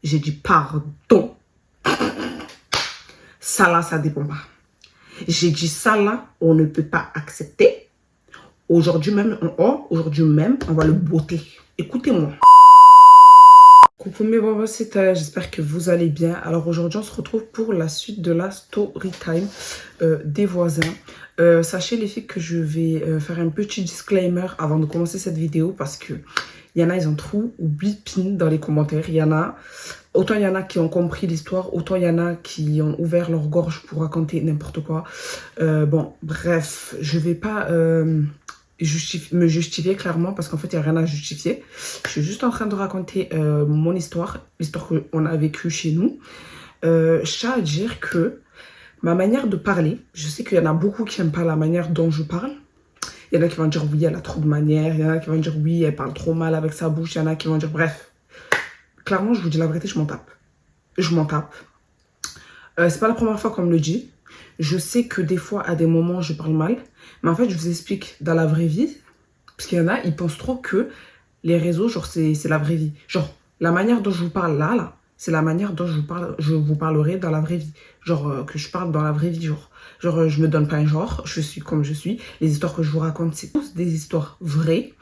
J'ai dit pardon. Ça là, ça dépend pas. J'ai dit ça là, on ne peut pas accepter. Aujourd'hui même, on va le botter. Écoutez-moi. Coucou mes babasitas, j'espère que vous allez bien. Alors aujourd'hui, on se retrouve pour la suite de la story time des voisins. Sachez les filles que je vais faire un petit disclaimer avant de commencer cette vidéo parce que il y en a, ils ont trop bipine dans les commentaires. Autant il y en a qui ont compris l'histoire, autant il y en a qui ont ouvert leur gorge pour raconter n'importe quoi. Bon, bref, je vais pas me justifier clairement parce qu'en fait, il n'y a rien à justifier. Je suis juste en train de raconter mon histoire, l'histoire qu'on a vécue chez nous. Je tiens à dire que ma manière de parler, je sais qu'il y en a beaucoup qui n'aiment pas la manière dont je parle. Il y en a qui vont dire oui, elle a trop de manières. Il y en a qui vont dire oui, elle parle trop mal avec sa bouche. Il y en a qui vont dire bref. Clairement, je vous dis la vérité, je m'en tape. Je m'en tape. C'est pas la première fois qu'on me le dit. Je sais que des fois, à des moments, je parle mal. Mais en fait, je vous explique dans la vraie vie. Parce qu'il y en a, ils pensent trop que les réseaux, genre, c'est la vraie vie. Genre, la manière dont je vous parle là, c'est la manière dont je vous parlerai dans la vraie vie. Genre, que je parle dans la vraie vie, genre. Genre, je me donne pas un genre, je suis comme je suis. Les histoires que je vous raconte, c'est tous des histoires vraies.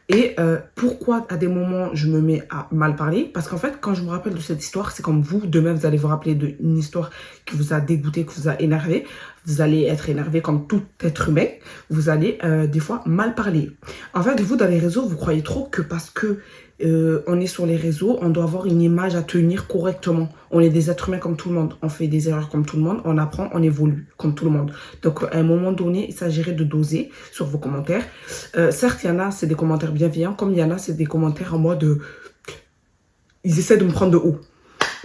Et pourquoi à des moments je me mets à mal parler? Parce qu'en fait, quand je me rappelle de cette histoire, c'est comme vous, demain vous allez vous rappeler d'une histoire qui vous a dégoûté, qui vous a énervé. Vous allez être énervé comme tout être humain. Vous allez des fois mal parler. En fait, vous dans les réseaux, vous croyez trop que parce que on est sur les réseaux, on doit avoir une image à tenir correctement. On est des êtres humains comme tout le monde. On fait des erreurs comme tout le monde. On apprend, on évolue comme tout le monde. Donc, à un moment donné, il s'agirait de doser sur vos commentaires. Certes, il y en a, c'est des commentaires bienveillants. Comme il y en a, c'est des commentaires en mode... ils essaient de me prendre de haut.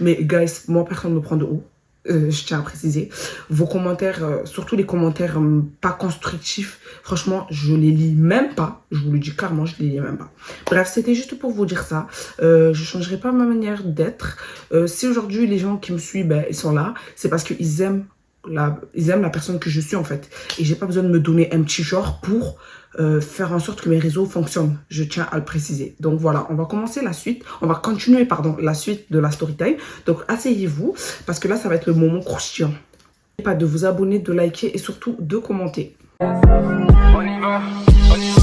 Mais, guys, moi, personne ne me prend de haut. Je tiens à préciser. Vos commentaires, surtout les commentaires pas constructifs, franchement, je les lis même pas. Je vous le dis clairement, je les lis même pas. Bref, c'était juste pour vous dire ça. Je changerai pas ma manière d'être. Si aujourd'hui, les gens qui me suivent, ben, ils sont là, c'est parce qu'ils aiment la personne que je suis, en fait. Et j'ai pas besoin de me donner un petit genre pour... faire en sorte que mes réseaux fonctionnent. Je tiens à le préciser. Donc voilà, on va commencer la suite. On va continuer, pardon, la suite de la story time. Donc asseyez-vous, parce que là, ça va être le moment croustillant. N'oubliez pas de vous abonner, de liker et surtout de commenter. On y va, on y va.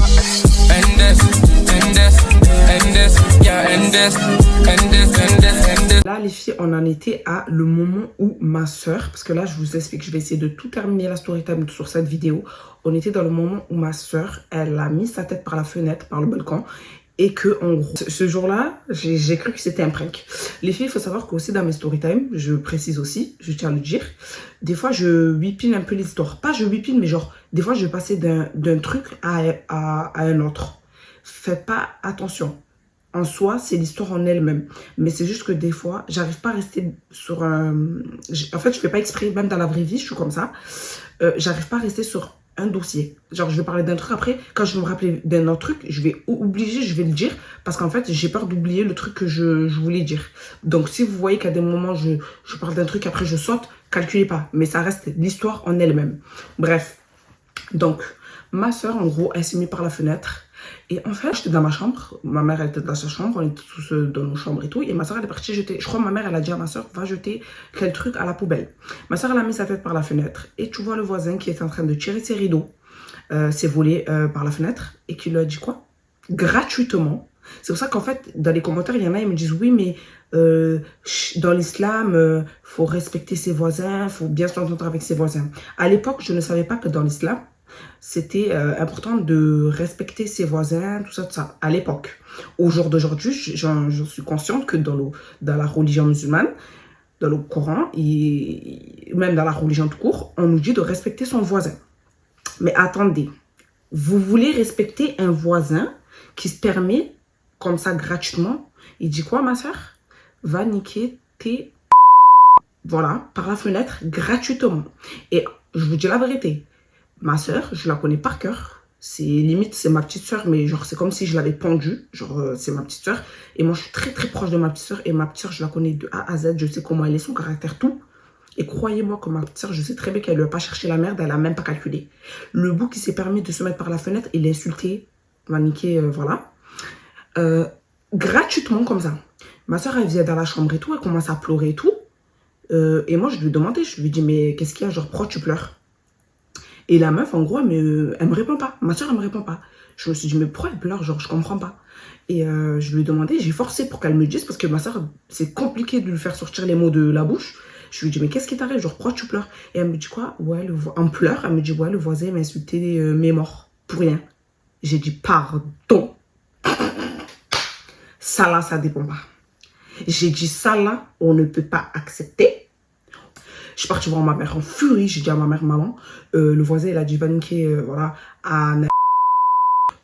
Là, les filles, on en était à le moment où ma soeur, parce que là, je vous explique, je vais essayer de tout terminer la story time sur cette vidéo. On était dans le moment où ma soeur, elle a mis sa tête par la fenêtre, par le balcon, et que, en gros, ce jour-là, j'ai cru que c'était un prank. Les filles, il faut savoir qu'aussi dans mes story time, je précise aussi, je tiens à le dire, des fois, je whippine un peu l'histoire. Pas je whippine, mais genre, des fois, je vais passer d'un truc à un autre. Faites pas attention. En soi, c'est l'histoire en elle-même. Mais c'est juste que des fois, j'arrive pas à rester sur un... En fait, je fais pas exprès, même dans la vraie vie, je suis comme ça. J'arrive pas à rester sur un dossier. Genre, je vais parler d'un truc après, quand je vais me rappeler d'un autre truc, je vais le dire, parce qu'en fait, j'ai peur d'oublier le truc que je voulais dire. Donc, si vous voyez qu'à des moments, je parle d'un truc, après je saute, calculez pas. Mais ça reste l'histoire en elle-même. Bref. Donc, ma soeur, en gros, elle s'est mise par la fenêtre. Et en fait, j'étais dans ma chambre. Ma mère, elle était dans sa chambre. On était tous dans nos chambres et tout. Et ma soeur, elle est partie jeter. Je crois que ma mère, elle a dit à ma soeur, va jeter quel truc à la poubelle. Ma soeur, elle a mis sa tête par la fenêtre. Et tu vois le voisin qui est en train de tirer ses rideaux, ses volets par la fenêtre. Et qui lui a dit quoi? Gratuitement. C'est pour ça qu'en fait, dans les commentaires, il y en a, ils me disent, oui, mais dans l'islam, faut respecter ses voisins, faut bien s'entendre avec ses voisins. À l'époque, je ne savais pas que dans l'islam, c'était important de respecter ses voisins, tout ça, à l'époque. Au jour d'aujourd'hui, j'en suis consciente que dans la religion musulmane, dans le Coran, et même dans la religion tout court, on nous dit de respecter son voisin. Mais attendez, vous voulez respecter un voisin qui se permet, comme ça, gratuitement, il dit quoi, ma soeur? Va niquer tes... Voilà, par la fenêtre, gratuitement. Et je vous dis la vérité, ma soeur, je la connais par cœur. C'est limite, c'est ma petite soeur, mais genre, c'est comme si je l'avais pendue. Genre, c'est ma petite soeur. Et moi, je suis très, très proche de ma petite soeur. Et ma petite soeur, je la connais de A à Z. Je sais comment elle est, son caractère, tout. Et croyez-moi que ma petite soeur, je sais très bien qu'elle ne va pas chercher la merde. Elle n'a même pas calculé. Le bout qui s'est permis de se mettre par la fenêtre et l'insulter, m'a niqué, voilà. Gratuitement, comme ça. Ma soeur, elle vient dans la chambre et tout, elle commence à pleurer et tout. Et moi, je lui ai demandé, je lui ai dit, mais qu'est-ce qu'il y a? Genre, pourquoi tu pleures? Et la meuf, en gros, elle me répond pas. Ma soeur, elle me répond pas. Je me suis dit, mais pourquoi elle pleure? Genre, je comprends pas. Et je lui ai demandé, j'ai forcé pour qu'elle me dise, parce que ma soeur, c'est compliqué de lui faire sortir les mots de la bouche. Je lui ai dit, mais qu'est-ce qui t'arrive? Genre, pourquoi tu pleures? Et elle me dit quoi? Ouais, en pleurs, elle me dit, ouais, le voisin m'a insulté mes morts. Pour rien. J'ai dit, pardon. Ça là, ça dépend pas. J'ai dit, ça là, on ne peut pas accepter. Je suis partie voir ma mère en furie. J'ai dit à ma mère, maman, le voisin, il a dit, va niquer, voilà,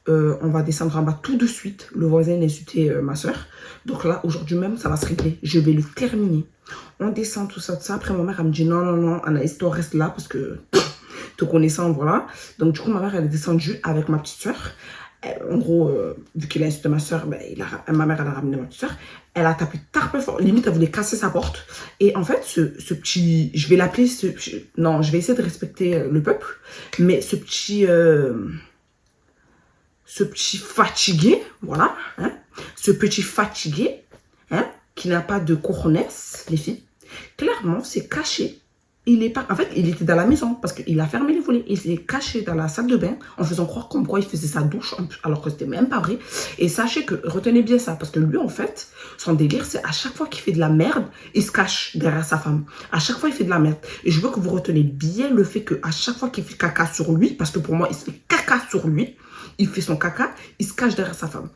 on va descendre en bas tout de suite. Le voisin a insulté ma soeur. Donc là, aujourd'hui même, ça va se régler. Je vais le terminer. On descend, tout ça, tout ça. Après, ma mère, elle me dit, non, non, non, Anaïs, toi, reste là parce que te connaissant, voilà. Donc, du coup, ma mère, elle est descendue avec ma petite soeur. En gros, vu qu'il a insulté ma soeur, ben, ma mère, elle a ramené ma petite soeur. Elle a tapé très fort. Limite, elle voulait casser sa porte. Et en fait, ce petit... Je vais l'appeler... Non, je vais essayer de respecter le peuple. Mais ce petit fatigué, voilà. Hein, ce petit fatigué, hein, qui n'a pas de cojones, les filles. Clairement, c'est caché. Il est pas, en fait, il était dans la maison parce qu'il a fermé les volets. Il s'est caché dans la salle de bain en faisant croire comme quoi il faisait sa douche alors que c'était même pas vrai. Et sachez que, retenez bien ça, parce que lui, en fait, son délire, c'est à chaque fois qu'il fait de la merde, il se cache derrière sa femme. À chaque fois, il fait de la merde. Et je veux que vous retenez bien le fait qu'à chaque fois qu'il fait caca sur lui, parce que pour moi, il se fait caca sur lui, il fait son caca, il se cache derrière sa femme.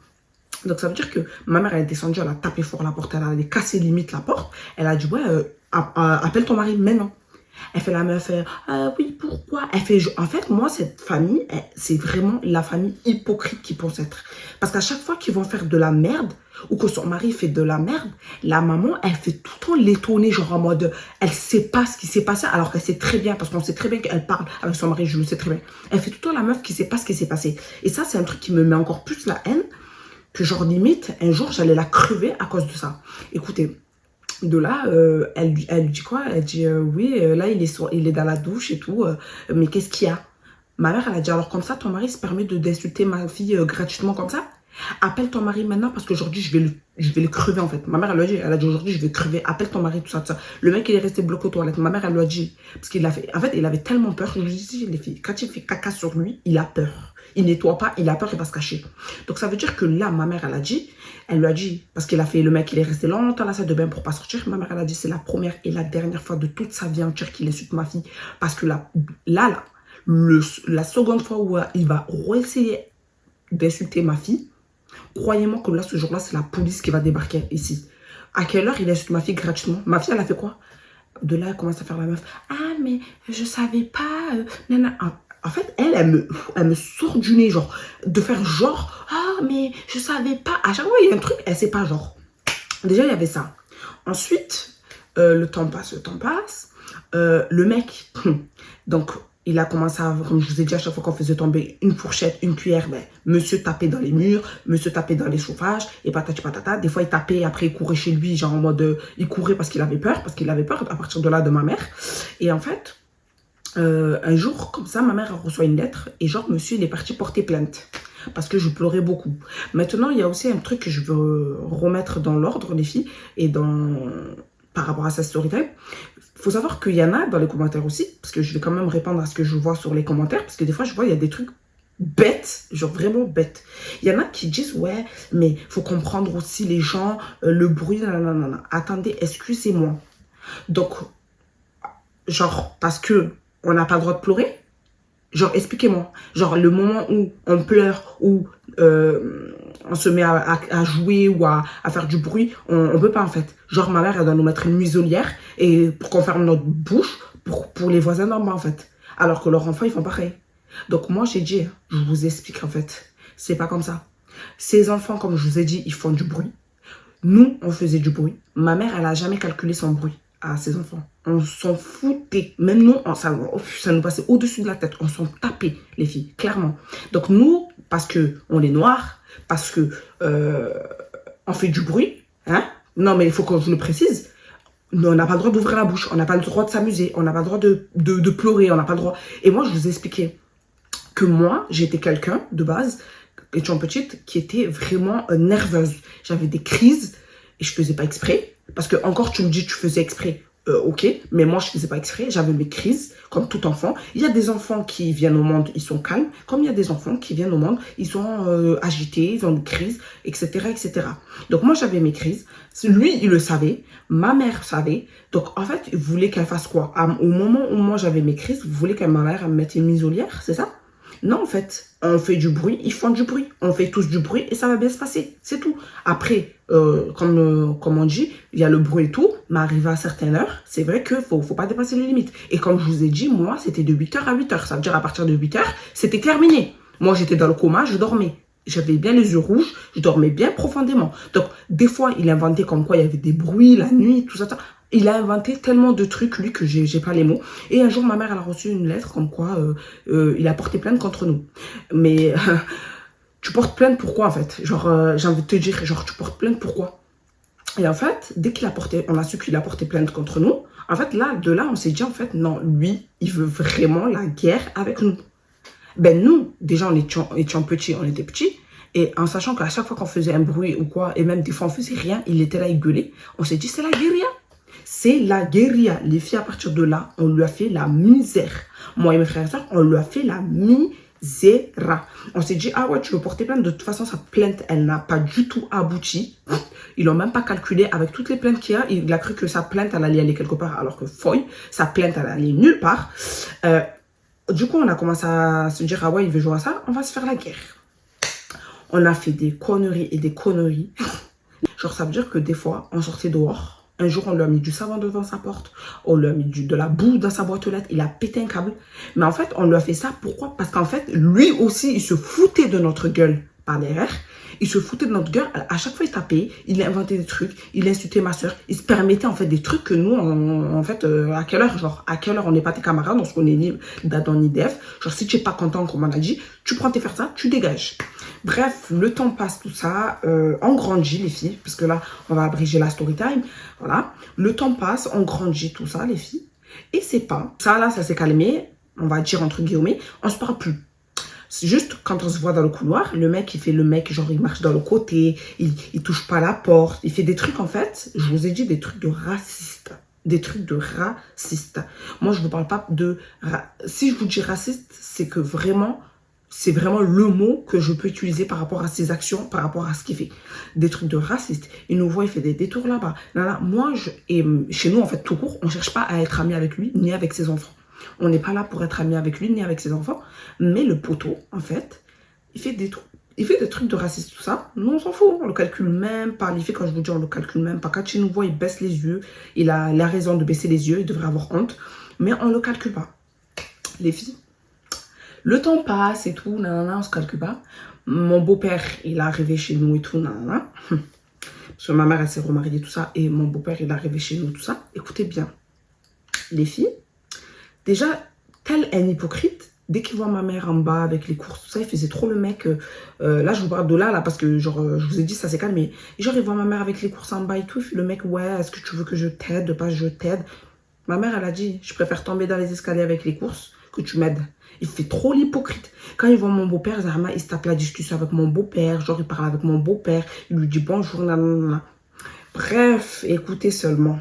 Donc, ça veut dire que ma mère, elle est descendue, elle a tapé fort la porte, elle a cassé limite la porte. Elle a dit, ouais, appelle ton mari maintenant. Elle fait la meuf, oui, pourquoi? Elle fait, en fait, moi, cette famille, c'est vraiment la famille hypocrite qui pense être. Parce qu'à chaque fois qu'ils vont faire de la merde, ou que son mari fait de la merde, la maman, elle fait tout le temps l'étonner, genre en mode, elle sait pas ce qui s'est passé, alors qu'elle sait très bien, parce qu'on sait très bien qu'elle parle avec son mari, je le sais très bien. Elle fait tout le temps la meuf qui sait pas ce qui s'est passé. Et ça, c'est un truc qui me met encore plus la haine, que genre limite, un jour, j'allais la crever à cause de ça. Écoutez, de là, elle dit quoi? Elle dit, oui, là, il est dans la douche et tout, mais qu'est-ce qu'il y a? Ma mère, elle a dit, alors comme ça, ton mari se permet d'insulter ma fille gratuitement comme ça? Appelle ton mari maintenant parce qu'aujourd'hui, je vais le crever en fait. Ma mère, elle a dit aujourd'hui, je vais crever. Appelle ton mari, tout ça, tout ça. Le mec, il est resté bloqué aux toilettes. Ma mère, elle lui a dit, parce qu'il a fait, en fait, il avait tellement peur. Je lui dis, les filles, quand il fait caca sur lui, il a peur. Il nettoie pas, il a peur, il va se cacher. Donc ça veut dire que là, ma mère, elle lui a dit, parce qu'il a fait, le mec, il est resté longtemps dans la salle de bain pour pas sortir. Ma mère, elle a dit, c'est la première et la dernière fois de toute sa vie entière qu'il insulte ma fille. Parce que là, la seconde fois où il va essayer d'insulter ma fille, croyez-moi que là, ce jour-là, c'est la police qui va débarquer ici. À quelle heure il insulte ma fille gratuitement? Ma fille, elle a fait quoi? De là, elle commence à faire la meuf. Ah, mais je savais pas. Nana. En fait, elle me sort du nez, genre, de faire genre, ah, mais je savais pas. À chaque fois, il y a un truc, elle sait pas, genre. Déjà, il y avait ça. Ensuite, le temps passe, le temps passe. Le mec, donc, il a commencé à, comme je vous ai dit, à chaque fois qu'on faisait tomber une fourchette, une cuillère, ben, monsieur tapait dans les murs, monsieur tapait dans les chauffages, et patati patata. Des fois, il tapait, après, il courait chez lui, genre en mode, il courait parce qu'il avait peur à partir de là de ma mère. Et en fait, un jour, comme ça, ma mère reçoit une lettre, et genre, monsieur, il est parti porter plainte. Parce que je pleurais beaucoup. Maintenant, il y a aussi un truc que je veux remettre dans l'ordre, les filles, et par rapport à sa story time. Il faut savoir qu'il y en a dans les commentaires aussi, parce que je vais quand même répondre à ce que je vois sur les commentaires, parce que des fois, je vois, il y a des trucs bêtes, genre vraiment bêtes. Il y en a qui disent, ouais, mais il faut comprendre aussi les gens, le bruit, nanana. Attendez, excusez-moi. Donc, genre, parce que on n'a pas le droit de pleurer, genre, expliquez-moi. Genre, le moment où on pleure, où on se met à jouer ou à faire du bruit, on peut pas en fait. Genre, ma mère, elle doit nous mettre une muselière et pour qu'on ferme notre bouche pour les voisins d'en bas en fait. Alors que leurs enfants, ils font pareil. Donc, moi, j'ai dit, je vous explique en fait. C'est pas comme ça. Ces enfants, comme je vous ai dit, ils font du bruit. Nous, on faisait du bruit. Ma mère, elle a jamais calculé son bruit à ses enfants. On s'en foutait. Même nous, ça nous passait au-dessus de la tête. On s'en tapait, les filles, clairement. Donc nous, parce qu'on est noirs, parce que on fait du bruit, hein? Non, mais il faut que je le précise. On n'a pas le droit d'ouvrir la bouche, on n'a pas le droit de s'amuser, on n'a pas le droit de pleurer, on n'a pas le droit. Et moi, je vous ai expliqué que moi, j'étais quelqu'un, de base, étant petite, qui était vraiment nerveuse. J'avais des crises. et je faisais pas exprès. Parce que encore tu me dis tu faisais exprès. Ok, mais moi je faisais pas exprès, j'avais mes crises comme tout enfant. Il y a des enfants qui viennent au monde, ils sont calmes, comme il y a des enfants qui viennent au monde, ils sont agités, ils ont des crises, etc., etc. Donc moi j'avais mes crises, lui il le savait, ma mère savait. Donc en fait il voulait qu'elle fasse quoi? Au moment où moi j'avais mes crises, vous voulez que ma mère me mette une muselière, c'est ça? Non, en fait, on fait du bruit, ils font du bruit. On fait tous du bruit et ça va bien se passer. C'est tout. Après, comme on dit, il y a le bruit et tout, mais arrivé à certaines heures, c'est vrai qu'il ne faut pas dépasser les limites. Et comme je vous ai dit, moi, c'était de 8h à 8h. Ça veut dire à partir de 8h, c'était terminé. Moi, j'étais dans le coma, je dormais. J'avais bien les yeux rouges, je dormais bien profondément. Donc, des fois, il inventait comme quoi il y avait des bruits la nuit, tout ça. Il a inventé tellement de trucs, lui, que j'ai pas les mots. Et un jour, ma mère, elle a reçu une lettre comme quoi il a porté plainte contre nous. Mais tu portes plainte pourquoi, en fait? Genre, j'ai envie de te dire, genre, tu portes plainte pourquoi? Et en fait, dès qu'il a porté, on a su qu'il a porté plainte contre nous, en fait, de là, on s'est dit, en fait, non, lui, il veut vraiment la guerre avec nous. Ben nous, déjà, étions petits, on était petits. Et en sachant qu'à chaque fois qu'on faisait un bruit ou quoi, et même des fois on faisait rien, il était là, il gueulait. On s'est dit, c'est la guérilla. C'est la guérilla. Les filles, à partir de là, on lui a fait la misère. Moi et mes frères et soeurs, on lui a fait la misère. On s'est dit, ah ouais, tu veux porter plainte. De toute façon, sa plainte, elle n'a pas du tout abouti. Ils n'ont même pas calculé avec toutes les plaintes qu'il y a. Il a cru que sa plainte, elle allait aller quelque part, alors que foy, sa plainte, elle allait nulle part. Du coup, on a commencé à se dire, ah ouais, il veut jouer à ça, on va se faire la guerre. On a fait des conneries et des conneries. Genre, ça veut dire que des fois, on sortait dehors. Un jour, on lui a mis du savon devant sa porte. On lui a mis de la boue dans sa boîte aux lettres. Il a pété un câble. Mais en fait, on lui a fait ça. Pourquoi? Parce qu'en fait, lui aussi, il se foutait de notre gueule par derrière. Il se foutait de notre gueule. À chaque fois, il tapait. Il inventait des trucs. Il insultait ma soeur. Il se permettait en fait des trucs que nous, en fait, à quelle heure? Genre, à quelle heure on n'est pas tes camarades? On se connaît ni d'Adam ni d'Ève. Genre, si tu n'es pas content, comme on a dit, tu prends tes faire ça, tu dégages. Bref, le temps passe, tout ça. On grandit, les filles. Parce que là, on va abréger la story time. Voilà. Le temps passe, on grandit, tout ça, les filles. Et c'est pas. Ça, là, ça s'est calmé. On va dire entre guillemets. On se parle plus. C'est juste quand on se voit dans le couloir, le mec, il fait le mec, genre il marche dans le côté, il touche pas la porte, il fait des trucs en fait, je vous ai dit des trucs de raciste. Des trucs de raciste. Moi, je vous parle pas de... Si je vous dis raciste, c'est que vraiment, c'est vraiment le mot que je peux utiliser par rapport à ses actions, par rapport à ce qu'il fait. Des trucs de raciste. Il nous voit, il fait des détours là-bas. Moi, et chez nous, en fait, tout court, on cherche pas à être amis avec lui, ni avec ses enfants. On n'est pas là pour être ami avec lui, ni avec ses enfants. Mais le poteau, en fait, il fait des trucs de raciste, tout ça. Nous, on s'en fout. On le calcule même pas. Les filles, quand je vous dis, on le calcule même pas. Quand il nous voit, il baisse les yeux. Il a raison de baisser les yeux. Il devrait avoir honte. Mais on le calcule pas. Les filles, le temps passe et tout. Nanana, on se calcule pas. Mon beau-père, il est arrivé chez nous et tout. Nanana. Parce que ma mère, elle s'est remariée, tout ça. Et mon beau-père, il est arrivé chez nous, tout ça. Écoutez bien. Les filles, déjà, tel un hypocrite, dès qu'il voit ma mère en bas avec les courses, tout ça, il faisait trop le mec. Là, je vous parle de là, parce que genre, je vous ai dit, ça s'est calmé. Et genre, il voit ma mère avec les courses en bas et tout. Il fait le mec, ouais, est-ce que tu veux que je t'aide? Pas, je t'aide. Ma mère, elle a dit, je préfère tomber dans les escaliers avec les courses que tu m'aides. Il fait trop l'hypocrite. Quand il voit mon beau-père, Zahma, il se tape la discussion avec mon beau-père. Genre, il parle avec mon beau-père. Il lui dit bonjour, nanana. Bref, écoutez seulement.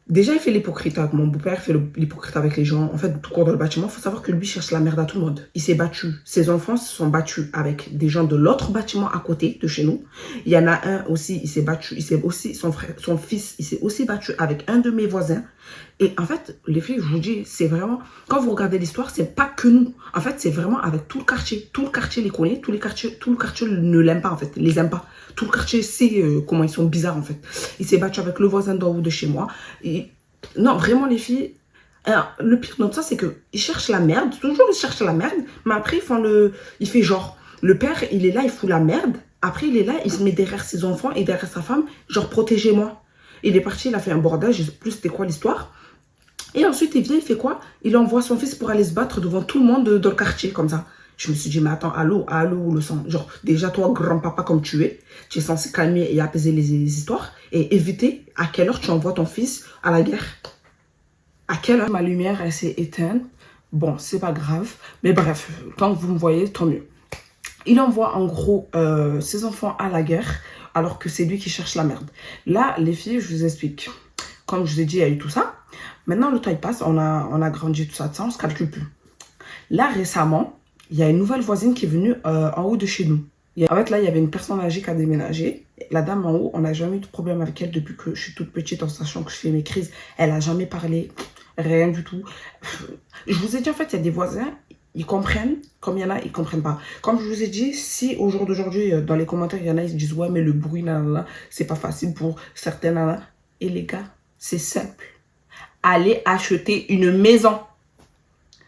Déjà, il fait l'hypocrite avec mon beau-père, il fait l'hypocrite avec les gens. En fait, tout court dans le bâtiment, il faut savoir que lui cherche la merde à tout le monde. Il s'est battu. Ses enfants se sont battus avec des gens de l'autre bâtiment à côté de chez nous. Il y en a un aussi, il s'est battu. Il s'est aussi, son fils, il s'est aussi battu avec un de mes voisins. Et en fait, les filles, je vous dis, c'est vraiment... Quand vous regardez l'histoire, c'est pas que nous. En fait, c'est vraiment avec tout le quartier. Tout le quartier les connaît. Tout le quartier ne l'aime pas, en fait. Les aime pas. Tout le quartier sait comment ils sont bizarres, en fait. Il s'est battu avec le voisin d'en haut de chez moi. Et... Non, vraiment, les filles... Alors, le pire de ça, c'est qu'ils cherchent la merde. Toujours, ils cherchent la merde. Mais après, il fait genre... Le père, il est là, il fout la merde. Après, il est là, il se met derrière ses enfants et derrière sa femme. Genre, protégez-moi. Il est parti, il a fait un bordage. Je sais plus c'était quoi l'histoire. Et ensuite, il vient, il fait quoi? Il envoie son fils pour aller se battre devant tout le monde dans le quartier, comme ça. Je me suis dit, mais attends, allô, le sang. Genre, déjà, toi, grand-papa comme tu es censé calmer et apaiser les histoires et éviter à quelle heure tu envoies ton fils à la guerre. À quelle heure ma lumière, elle s'est éteinte. Bon, c'est pas grave. Mais bref, tant que vous me voyez, tant mieux. Il envoie en gros ses enfants à la guerre. alors que c'est lui qui cherche la merde. Là, les filles, je vous explique. Comme je vous ai dit, il y a eu tout ça. Maintenant, le temps il passe, on a grandi, tout ça, on ne se calcule plus. Là, récemment, il y a une nouvelle voisine qui est venue en haut de chez nous. En fait, là, il y avait une personne âgée qui a déménagé. La dame en haut, on n'a jamais eu de problème avec elle depuis que je suis toute petite, en sachant que je fais mes crises. Elle n'a jamais parlé, rien du tout. Je vous ai dit, en fait, il y a des voisins, ils comprennent, comme il y en a, ils ne comprennent pas. Comme je vous ai dit, si au jour d'aujourd'hui, dans les commentaires, il y en a, ils se disent, ouais, mais le bruit, c'est pas facile pour certains, nanana. Et les gars, c'est simple. Allez acheter une maison.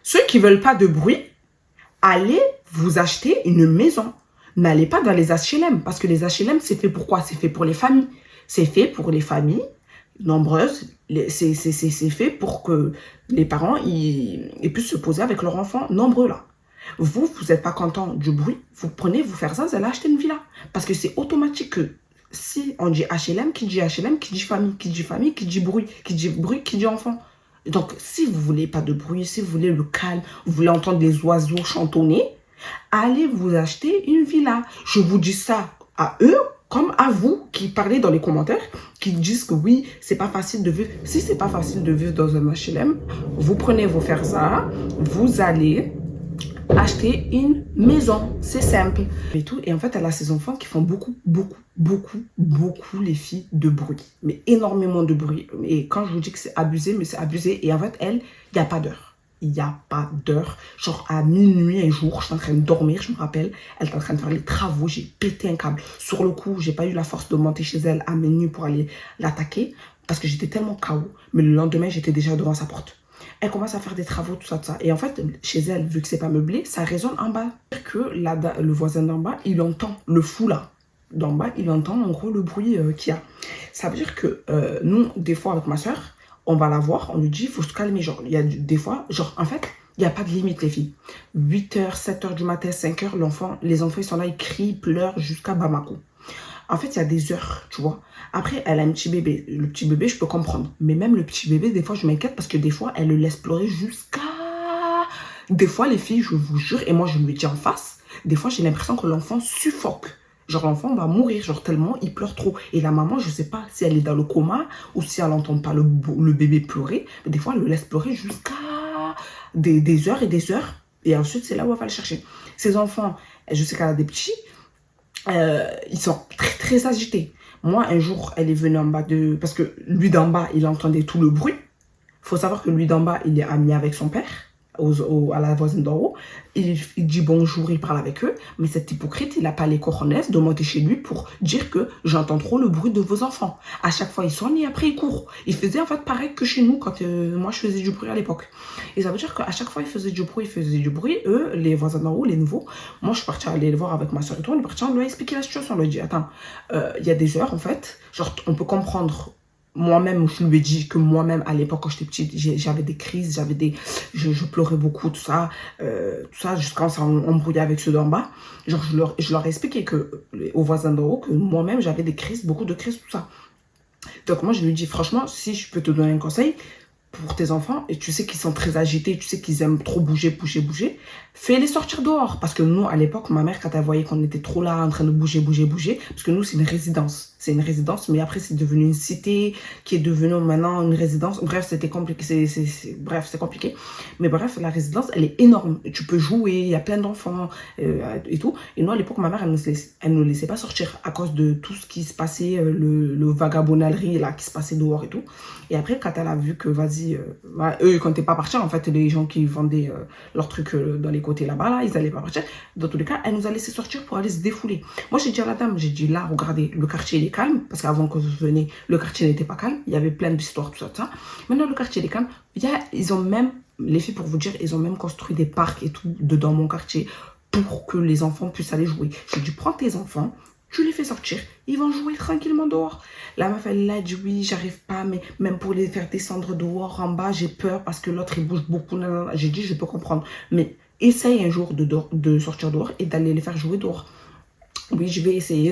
Ceux qui ne veulent pas de bruit, allez vous acheter une maison. N'allez pas dans les HLM, parce que les HLM, c'est fait pour quoi? C'est fait pour les familles. C'est fait pour les familles nombreuses. C'est fait pour que les parents ils puissent se poser avec leurs enfants nombreux là. Vous n'êtes pas content du bruit, vous prenez, vous faites ça, vous allez acheter une villa. Parce que c'est automatique que si on dit HLM, qui dit HLM, qui dit famille, qui dit famille, qui dit bruit, qui dit bruit, qui dit enfant. Donc, si vous ne voulez pas de bruit, si vous voulez le calme, vous voulez entendre les oiseaux chantonner, allez vous acheter une villa. Je vous dis ça à eux comme à vous qui parlez dans les commentaires, qui disent que oui, c'est pas facile de vivre. Si c'est pas facile de vivre dans un HLM, vous prenez vos faire ça, vous allez acheter une maison. C'est simple. Et tout. Et en fait, elle a ses enfants qui font beaucoup, les filles, de bruit. Mais énormément de bruit. Et quand je vous dis que c'est abusé, mais c'est abusé. Et en fait, elle, il n'y a pas d'heure. Il n'y a pas d'heure. Genre à minuit un jour, je suis en train de dormir, je me rappelle. Elle est en train de faire les travaux. J'ai pété un câble. Sur le coup, j'ai pas eu la force de monter chez elle à minuit pour aller l'attaquer. Parce que j'étais tellement KO. Mais le lendemain, j'étais déjà devant sa porte. Elle commence à faire des travaux, tout ça, tout ça. Et en fait, chez elle, vu que c'est pas meublé, ça résonne en bas. Que le voisin d'en bas, il entend le fou là. D'en bas, il entend en gros le bruit qu'il y a. Ça veut dire que nous, des fois, avec ma soeur, on va la voir, on lui dit, il faut se calmer. Genre, il y a des fois, genre, en fait, il n'y a pas de limite, les filles. 8h, 7h du matin, 5h, les enfants, ils sont là, ils crient, ils pleurent jusqu'à Bamako. En fait, il y a des heures, tu vois. Après, elle a un petit bébé. Le petit bébé, je peux comprendre. Mais même le petit bébé, des fois, je m'inquiète parce que des fois, elle le laisse pleurer jusqu'à... Des fois, les filles, je vous jure, et moi, je me dis en face, des fois, j'ai l'impression que l'enfant suffoque. Genre, l'enfant va mourir, genre tellement il pleure trop. Et la maman, je ne sais pas si elle est dans le coma ou si elle n'entend pas le bébé pleurer. Mais des fois, elle le laisse pleurer jusqu'à des heures et des heures. Et ensuite, c'est là où elle va le chercher. Ces enfants, je sais qu'elle a des petits... ils sont très agités. Moi, un jour, elle est venue en bas de... Parce que lui d'en bas, il entendait tout le bruit. Il faut savoir que lui d'en bas, il est ami avec son père, à la voisine d'en haut. Il dit bonjour, il parle avec eux. Mais cet hypocrite, il n'a pas les cojones de monter chez lui pour dire que j'entends trop le bruit de vos enfants. À chaque fois, il sonne et après, il court. Il faisait en fait pareil que chez nous quand moi, je faisais du bruit à l'époque. Et ça veut dire qu'à chaque fois, il faisait du bruit. Eux, les voisins d'en haut, les nouveaux, moi, je suis partie aller les voir avec ma soeur et tout. On est parti, on lui a expliqué la situation. On lui a dit, attends, il y a des heures, en fait, genre, on peut comprendre... Moi-même, je lui ai dit que moi-même, à l'époque, quand j'étais petite, j'avais des crises, je pleurais beaucoup, tout ça jusqu'à on s'est embrouillé avec ceux d'en bas. Genre, je leur ai expliqué aux voisins d'en haut que moi-même, j'avais des crises, beaucoup de crises, tout ça. Donc, moi, je lui ai dit, franchement, si je peux te donner un conseil pour tes enfants, et tu sais qu'ils sont très agités, tu sais qu'ils aiment trop bouger, fais-les sortir dehors. Parce que nous, à l'époque, ma mère, quand elle voyait qu'on était trop là, en train de bouger, parce que nous, c'est une résidence. C'est une résidence, mais après, c'est devenu une cité qui est devenue maintenant une résidence. Bref, c'était compliqué. Bref, c'est compliqué. Mais bref, la résidence, elle est énorme. Tu peux jouer, il y a plein d'enfants et tout. Et nous, à l'époque, ma mère, elle ne laissait pas sortir à cause de tout ce qui se passait, le vagabondalerie là, qui se passait dehors et tout. Et après, quand elle a vu que, vas-y, eux, ils comptaient pas partir. En fait, les gens qui vendaient leurs trucs dans les côtés là-bas, là, ils allaient pas partir. Dans tous les cas, elle nous a laissé sortir pour aller se défouler. Moi, j'ai dit à la dame, j'ai dit, là, regardez, le quartier, il est calme. Parce qu'avant que vous veniez, le quartier n'était pas calme. Il y avait plein d'histoires, tout ça, tout ça. Maintenant, le quartier, il est calme. Ils ont même, les filles, pour vous dire, ils ont même construit des parcs et tout dedans mon quartier pour que les enfants puissent aller jouer. J'ai dit, prends tes enfants, tu les fais sortir, ils vont jouer tranquillement dehors. La meuf, elle a dit, oui, j'arrive pas, mais même pour les faire descendre dehors, en bas, j'ai peur parce que l'autre, il bouge beaucoup. J'ai dit, je peux comprendre. Mais essaye un jour de sortir dehors et d'aller les faire jouer dehors. Oui, je vais essayer.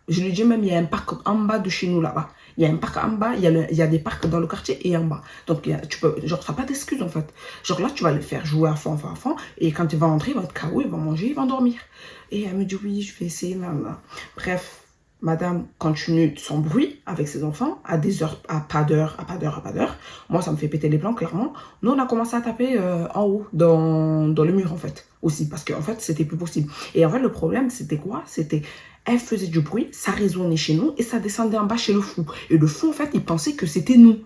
Je lui dis même, il y a un parc en bas de chez nous là-bas. Il y a un parc en bas, il y a des parcs dans le quartier et en bas. Donc, tu peux, genre, ça n'a pas d'excuse en fait. Genre là, tu vas le faire jouer à fond. Et quand il va rentrer, il va être KO, il va manger, il va dormir. Et elle me dit, oui, je vais essayer. Bref, Madame continue son bruit avec ses enfants à des heures, à pas d'heure, à pas d'heure, à pas d'heure. Moi, ça me fait péter les plombs, clairement. Nous, on a commencé à taper en haut, dans le mur, en fait, aussi. Parce qu'en fait, c'était plus possible. Et en fait, le problème, c'était quoi? C'était, elle faisait du bruit, ça résonnait chez nous et ça descendait en bas chez le fou. Et le fou, en fait, il pensait que c'était nous.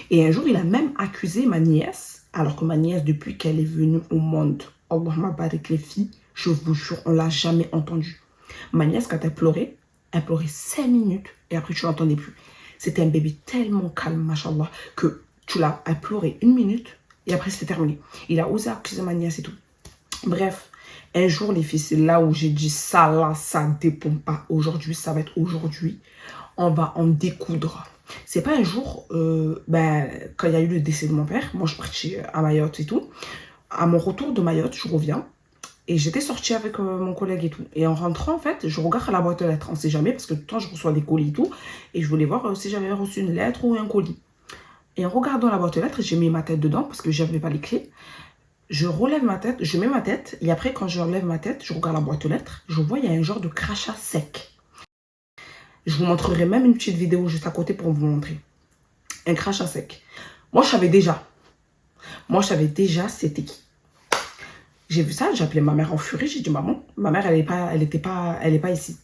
Et un jour, il a même accusé ma nièce, alors que ma nièce, depuis qu'elle est venue au monde, Allahumma barik les filles, je vous jure, on l'a jamais entendue. Ma nièce, quand elle pleurait 5 minutes et après, tu l'entendais plus. C'était un bébé tellement calme, machallah, que elle pleurait 1 minute et après, c'était terminé. Il a osé accuser ma nièce et tout. Bref, un jour, les filles, c'est là où j'ai dit, ça là, ça ne dépend pas. Aujourd'hui, ça va être aujourd'hui. On va en découdre. C'est pas un jour, quand il y a eu le décès de mon père, moi je suis partie à Mayotte et tout. À mon retour de Mayotte, je reviens. Et j'étais sortie avec mon collègue et tout. Et en rentrant, en fait, je regarde la boîte aux lettres. On ne sait jamais, parce que tout le temps, je reçois des colis et tout. Et je voulais voir si j'avais reçu une lettre ou un colis. Et en regardant la boîte aux lettres, j'ai mis ma tête dedans, parce que je n'avais pas les clés. Je relève ma tête, je mets ma tête. Et après, quand je relève ma tête, je regarde la boîte aux lettres. Je vois, il y a un genre de crachat sec. Je vous montrerai même une petite vidéo juste à côté pour vous montrer. Un crachat sec. Moi, je savais déjà. C'était qui. J'ai vu ça, j'ai appelé ma mère en furie. J'ai dit, maman, ma mère, elle est pas ici.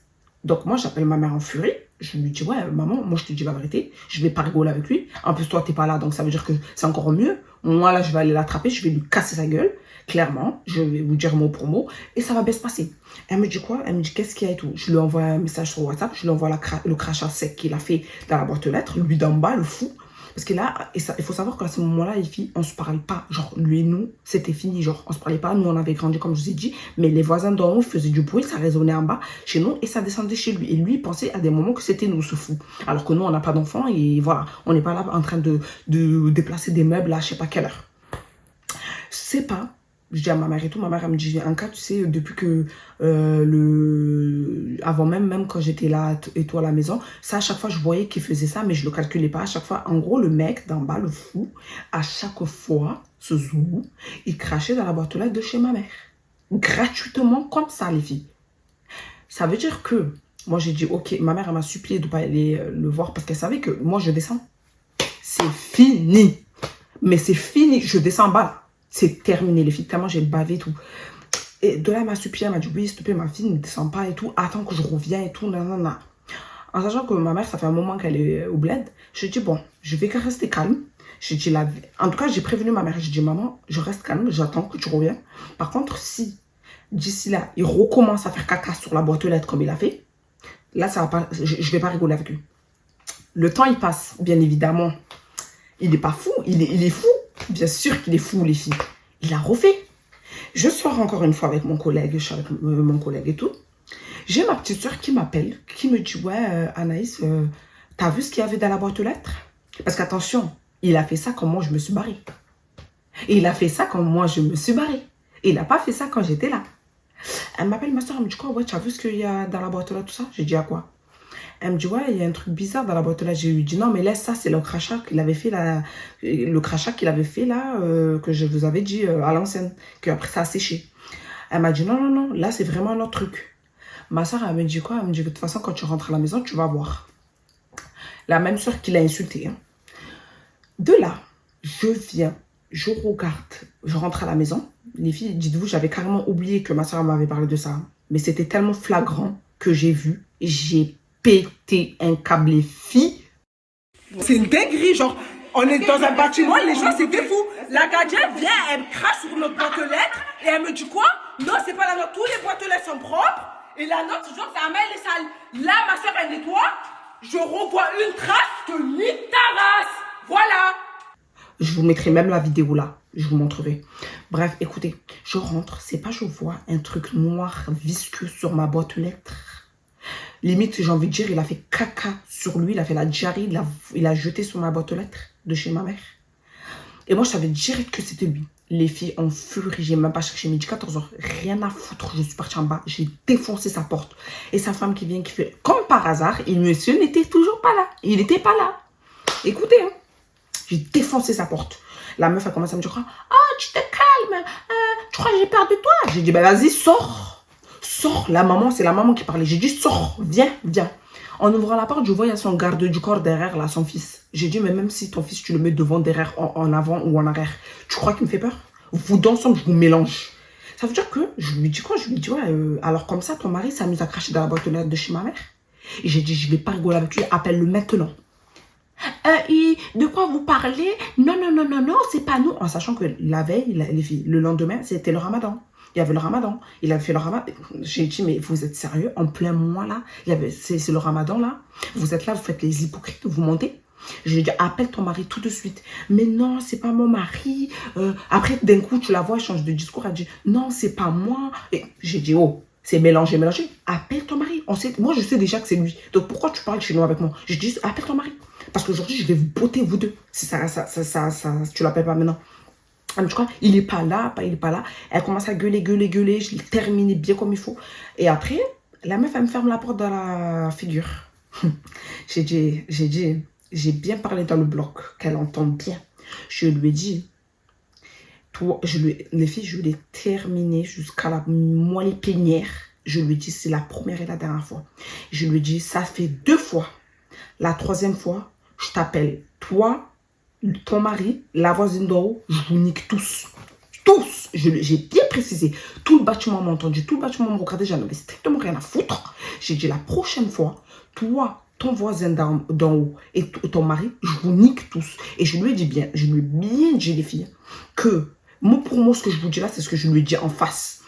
Donc, moi, j'appelle ma mère en furie. Je lui dis, ouais, maman, moi, je te dis la vérité. Je vais pas rigoler avec lui. En plus, toi, t'es pas là. Donc, ça veut dire que c'est encore mieux. Moi, là, je vais aller l'attraper. Je vais lui casser sa gueule. Clairement, je vais vous dire mot pour mot. Et ça va bien se passer. Elle me dit quoi? Elle me dit, qu'est-ce qu'il y a et tout. Je lui envoie un message sur WhatsApp. Je lui envoie le crachat sec qu'il a fait dans la boîte aux lettres. Lui d'en bas, le fou. Parce que là, il faut savoir qu'à ce moment-là, les filles, on se parle pas. Genre, lui et nous, c'était fini. Genre, on se parlait pas. Nous, on avait grandi, comme je vous ai dit. Mais les voisins d'en haut faisaient du bruit. Ça résonnait en bas chez nous et ça descendait chez lui. Et lui, il pensait à des moments que c'était nous, ce fou. Alors que nous, on n'a pas d'enfants et voilà. On n'est pas là en train de déplacer des meubles à je sais pas quelle heure. C'est pas. Je dis à ma mère et tout, ma mère elle me dit, en cas, tu sais, depuis que avant même quand j'étais là et toi à la maison, ça à chaque fois je voyais qu'il faisait ça, mais je le calculais pas. À chaque fois, en gros, le mec d'en bas, le fou, à chaque fois, ce zou, il crachait dans la boîte aux lettres de chez ma mère. Gratuitement, comme ça, les filles. Ça veut dire que, moi j'ai dit, ok, ma mère elle m'a supplié de ne pas aller le voir parce qu'elle savait que moi je descends. C'est fini. Mais c'est fini, je descends en bas là. C'est terminé, les filles. Tellement j'ai bavé et tout. Et de là, elle m'a supplié, elle m'a dit, oui, s'il te plaît, ma fille, ne descend pas et tout. Attends que je revienne et tout. Nanana. En sachant que ma mère, ça fait un moment qu'elle est au bled. Je dis, bon, je vais rester calme. Je dis, en tout cas, j'ai prévenu ma mère. Je dis, maman, je reste calme, j'attends que tu reviennes. Par contre, si d'ici là, il recommence à faire caca sur la boîte aux lettres comme il a fait, là, ça va pas, je vais pas rigoler avec lui. Le temps, il passe, bien évidemment. Il n'est pas fou, il est fou. Bien sûr qu'il est fou, les filles. Il a refait. Je sors encore une fois avec mon collègue, je suis avec mon collègue et tout. J'ai ma petite soeur qui m'appelle, qui me dit, ouais, Anaïs, t'as vu ce qu'il y avait dans la boîte aux lettres? Parce qu'attention, il a fait ça quand moi je me suis barrée. Et il a fait ça quand moi je me suis barrée. Et il n'a pas fait ça quand j'étais là. Elle m'appelle, ma soeur, elle me dit quoi? Ouais, tu as vu ce qu'il y a dans la boîte aux lettres, tout ça? J'ai dit, à quoi? Elle me dit, ouais, il y a un truc bizarre dans la boîte là. J'ai lui dit, non, mais laisse ça, c'est le crachat qu'il avait fait là, que je vous avais dit à l'ancienne, qu'après ça a séché. Elle m'a dit, non, non, non, là, c'est vraiment un autre truc. Ma soeur, elle me dit quoi? Elle me dit, de toute façon, quand tu rentres à la maison, tu vas voir. La même soeur qui l'a insultée. Hein. De là, je viens, je regarde, je rentre à la maison. Les filles, dites-vous, j'avais carrément oublié que ma soeur m'avait parlé de ça. Mais c'était tellement flagrant que j'ai vu, j'ai pété un câble, les filles. C'est une dinguerie, genre, on est dans un bâtiment, les gens, c'était fou. La gardienne vient, elle crache sur notre boîte aux lettres et elle me dit quoi? Non, c'est pas la nôtre, tous les boîtes aux lettres sont propres et la nôtre, genre, ça elle est sale. Là, ma soeur, elle nettoie, je revois une trace que nique ta race. Voilà. Je vous mettrai même la vidéo là, je vous montrerai. Bref, écoutez, je rentre, c'est pas je vois un truc noir visqueux sur ma boîte aux lettres. Limite, j'ai envie de dire, il a fait caca sur lui, il a fait la diarrhée, il a jeté sur ma boîte aux lettres de chez ma mère. Et moi, je savais direct que c'était lui. Les filles en furie, j'ai même pas cherché midi 14h, rien à foutre, je suis partie en bas, j'ai défoncé sa porte. Et sa femme qui vient, qui fait, comme par hasard, et le monsieur n'était toujours pas là, il n'était pas là. Écoutez, hein, j'ai défoncé sa porte. La meuf a commencé à me dire, oh, tu te calmes, tu crois que j'ai peur de toi? J'ai dit, ben vas-y, sors. Sors, la maman, c'est la maman qui parlait. J'ai dit, sors, viens, viens. En ouvrant la porte, je vois, il y a son garde du corps derrière, là, son fils. J'ai dit, mais même si ton fils, tu le mets devant, derrière, en avant ou en arrière, tu crois qu'il me fait peur? Vous deux ensemble, je vous mélange. Ça veut dire que, je lui dis quoi? Je lui dis, ouais, alors comme ça, ton mari s'amuse à cracher dans la boîte aux lettres de chez ma mère. Et j'ai dit, je vais pas rigoler avec lui, appelle-le maintenant. De quoi vous parlez? Non, non, non, non, non, c'est pas nous. En sachant que la veille, les filles, le lendemain, c'était le ramadan. Il y avait le ramadan. Il avait fait le ramadan. J'ai dit, mais vous êtes sérieux? En plein mois, là, c'est le ramadan, là. Vous êtes là, vous faites les hypocrites, vous mentez. Je lui ai dit, appelle ton mari tout de suite. Mais non, c'est pas mon mari. Après, d'un coup, tu la vois, elle change de discours. Elle dit, non, c'est pas moi. Et j'ai dit, oh, c'est mélangé, mélangé. Appelle ton mari. Moi, je sais déjà que c'est lui. Donc, pourquoi tu parles chez nous avec moi? Je dis, appelle ton mari. Parce qu'aujourd'hui, je vais vous botter, vous deux. Si tu l'appelles pas maintenant. Tu crois, il est pas là, il est pas là. Elle commence à gueuler, gueuler, gueuler. Je l'ai terminé bien comme il faut. Et après, la meuf, elle me ferme la porte dans la figure. J'ai bien parlé dans le bloc, qu'elle entend bien. Je lui ai dit, toi, les filles, je l'ai terminé jusqu'à la moelle plénière. Je lui ai dit, c'est la première et la dernière fois. Je lui ai dit, ça fait 2 fois. La 3e fois, je t'appelle. Toi, ton mari, la voisine d'en haut, je vous nique tous. Tous. J'ai bien précisé. Tout le bâtiment m'a entendu. Tout le bâtiment m'a regardé. J'en avais strictement rien à foutre. J'ai dit, la prochaine fois, toi, ton voisin d'en haut et ton mari, je vous nique tous. Et je lui ai dit bien, les filles, que mot pour mot, ce que je vous dis là, c'est ce que je lui ai dit en face.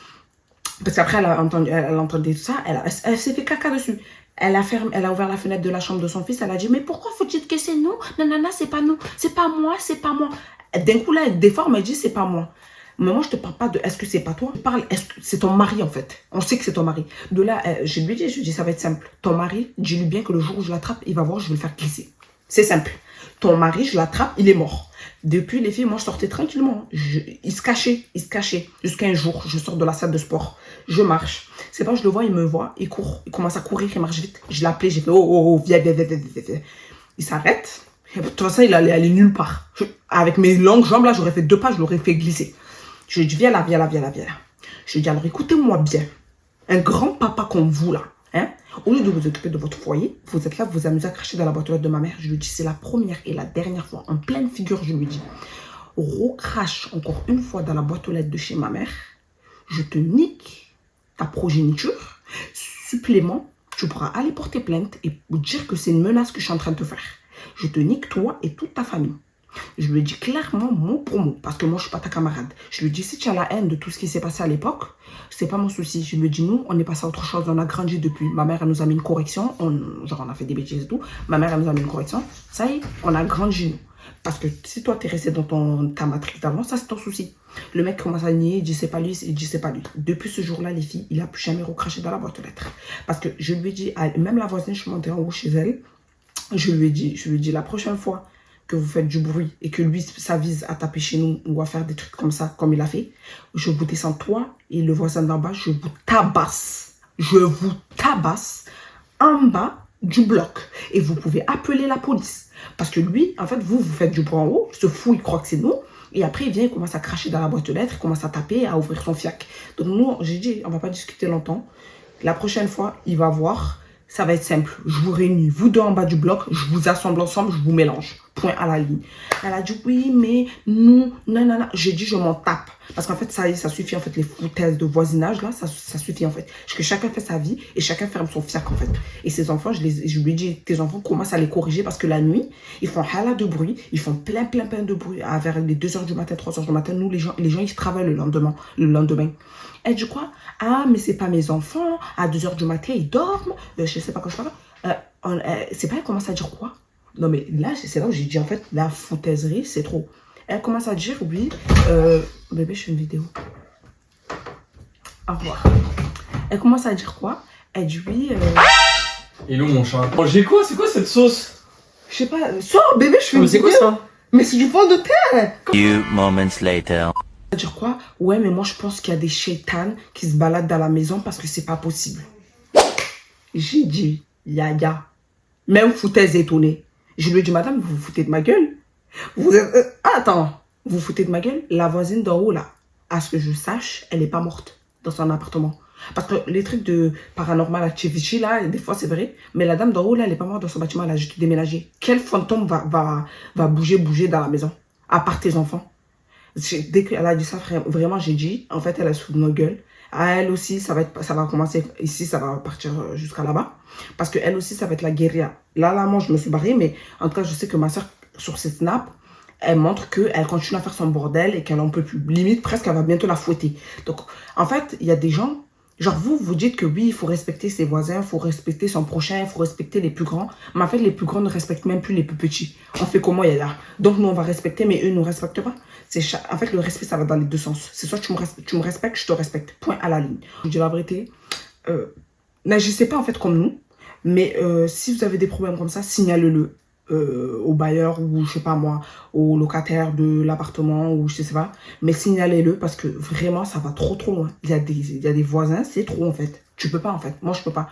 Parce qu'après, elle a entendu tout ça, elle s'est fait caca dessus. Elle a ouvert la fenêtre de la chambre de son fils, elle a dit, mais pourquoi vous dites que c'est nous? Nanana, c'est pas nous, c'est pas moi, c'est pas moi. D'un coup, là, elle déforme, elle dit, c'est pas moi. Mais moi, je te parle pas de est-ce que c'est pas toi. Je parle, est-ce que c'est ton mari, en fait. On sait que c'est ton mari. De là, je lui dis, ça va être simple. Ton mari, dis-lui bien que le jour où je l'attrape, il va voir, je vais le faire glisser. C'est simple. Ton mari, je l'attrape, il est mort. Depuis, les filles, moi, je sortais tranquillement. Il se cachait. Jusqu'à un jour, je sors de la salle de sport. Je marche. C'est pas, je le vois, il me voit, il court. Il commence à courir, il marche vite. Je l'ai appelé, j'ai fait, oh, viens. Il s'arrête. De toute façon, il allait aller nulle part. Avec mes longues jambes, là, j'aurais fait 2 pas, je l'aurais fait glisser. Je lui ai dit, viens là. Je lui ai dit, alors écoutez-moi bien. Un grand papa comme vous, là, hein, au lieu de vous occuper de votre foyer, vous êtes là, vous vous amusez à cracher dans la boîte aux lettres de ma mère. Je lui ai dit, c'est la première et la dernière fois, en pleine figure, je lui ai dit, recrache encore une fois dans la boîte aux lettres de chez ma mère, je te nique ta progéniture. Supplément, tu pourras aller porter plainte et dire que c'est une menace que je suis en train de te faire. Je te nique toi et toute ta famille. Je lui ai dit clairement mot pour mot, parce que moi je suis pas ta camarade. Je lui ai dit, si tu as la haine de tout ce qui s'est passé à l'époque, c'est pas mon souci. Je lui ai dit, nous on est passé à autre chose, on a grandi depuis. Ma mère elle nous a mis une correction, on a fait des bêtises et tout. Ma mère elle nous a mis une correction, ça y est, on a grandi nous. Parce que si toi t'es resté dans ta matrice d'avant, ça c'est ton souci. Le mec commence à nier, il dit c'est pas lui, il dit c'est pas lui. Depuis ce jour-là, les filles, il a plus jamais recraché dans la boîte aux lettres. Parce que je lui ai dit, même la voisine, je suis montée en haut chez elle, je lui ai dit la prochaine fois que vous faites du bruit et que lui, ça vise à taper chez nous ou à faire des trucs comme ça, comme il a fait, je vous descends toi et le voisin d'en bas, je vous tabasse. Je vous tabasse en bas du bloc. Et vous pouvez appeler la police. Parce que lui, en fait, vous faites du bruit en haut, ce fou, il croit que c'est nous. Et après, il vient, il commence à cracher dans la boîte aux lettres, il commence à taper, à ouvrir son fiac. Donc nous, j'ai dit, on va pas discuter longtemps. La prochaine fois, il va voir. Ça va être simple. Je vous réunis, vous deux en bas du bloc, je vous assemble ensemble, je vous mélange. Point à la ligne. Elle a dit, oui, mais nous, non. J'ai dit, je m'en tape. Parce qu'en fait, ça suffit, en fait, les foutaises de voisinage, là, ça suffit, en fait. Parce que chacun fait sa vie et chacun ferme son fiac, en fait. Et ces enfants, je lui ai dit, tes enfants commencent à les corriger parce que la nuit, ils font hala de bruit, ils font plein de bruit. Vers les 2h du matin, 3h du matin, nous, les gens, ils travaillent le lendemain. Elle dit quoi? Ah, mais c'est pas mes enfants. À 2h du matin, ils dorment. Je sais pas quand je parle. C'est pas, elle commence à dire quoi? Non, mais là, c'est là où j'ai dit, en fait, la foutaiserie, c'est trop. Elle commence à dire, oui, bébé, je fais une vidéo. Au revoir. Elle commence à dire quoi? Elle dit, oui. Hello, mon chat. J'ai quoi? C'est quoi cette sauce? Je sais pas. Sors, bébé, je fais une vidéo. C'est quoi ça? Mais c'est du fond de terre. Few moments later. Dire quoi? Ouais, mais moi je pense qu'il y a des shaitans qui se baladent dans la maison parce que c'est pas possible. J'ai dit, Yaya, même foutaise étonnée. Je lui ai dit, madame, vous vous foutez de ma gueule? Attends, vous vous foutez de ma gueule? La voisine d'en haut là, à ce que je sache, elle est pas morte dans son appartement. Parce que les trucs de paranormal activity, là, des fois, c'est vrai. Mais la dame d'en haut, là, elle n'est pas morte dans son bâtiment, elle a juste déménagé. Quel fantôme va bouger dans la maison? À part tes enfants. Dès qu'elle a dit ça, vraiment, j'ai dit, en fait, elle a sous nos gueules. À elle aussi, ça va commencer ici, ça va partir jusqu'à là-bas. Parce que elle aussi, ça va être la guérilla. Là, moi, je me suis barrée, mais en tout cas, je sais que ma soeur, sur ses snaps, elle montre qu'elle continue à faire son bordel et qu'elle en peut plus. Limite, presque, elle va bientôt la fouetter. Donc, en fait, il y a des gens, genre vous dites que oui, il faut respecter ses voisins, il faut respecter son prochain, il faut respecter les plus grands. Mais en fait, les plus grands ne respectent même plus les plus petits. On fait comment, Yaya? Donc, nous, on va respecter, mais eux ne nous respectent pas. En fait, le respect, ça va dans les deux sens. C'est soit tu me respectes, je te respecte. Point à la ligne. Je dis la vérité. N'agissez pas, en fait, comme nous. Mais si vous avez des problèmes comme ça, signalez-le. Au bailleur ou je sais pas moi, au locataire de l'appartement ou je sais pas, mais signalez-le parce que vraiment ça va trop loin. Il y a des voisins, c'est trop en fait. Tu peux pas en fait, moi je peux pas.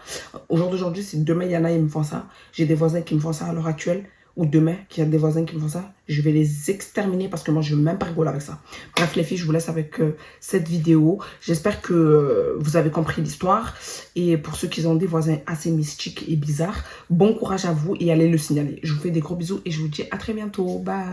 Au jour d'aujourd'hui, si demain il y en a, ils me font ça, j'ai des voisins qui me font ça à l'heure actuelle, ou demain qu'il y a des voisins qui me font ça, je vais les exterminer parce que moi je veux même pas rigoler avec ça. Bref les filles, je vous laisse avec cette vidéo. J'espère que vous avez compris l'histoire. Et pour ceux qui ont des voisins assez mystiques et bizarres, bon courage à vous et allez le signaler. Je vous fais des gros bisous et je vous dis à très bientôt. Bye.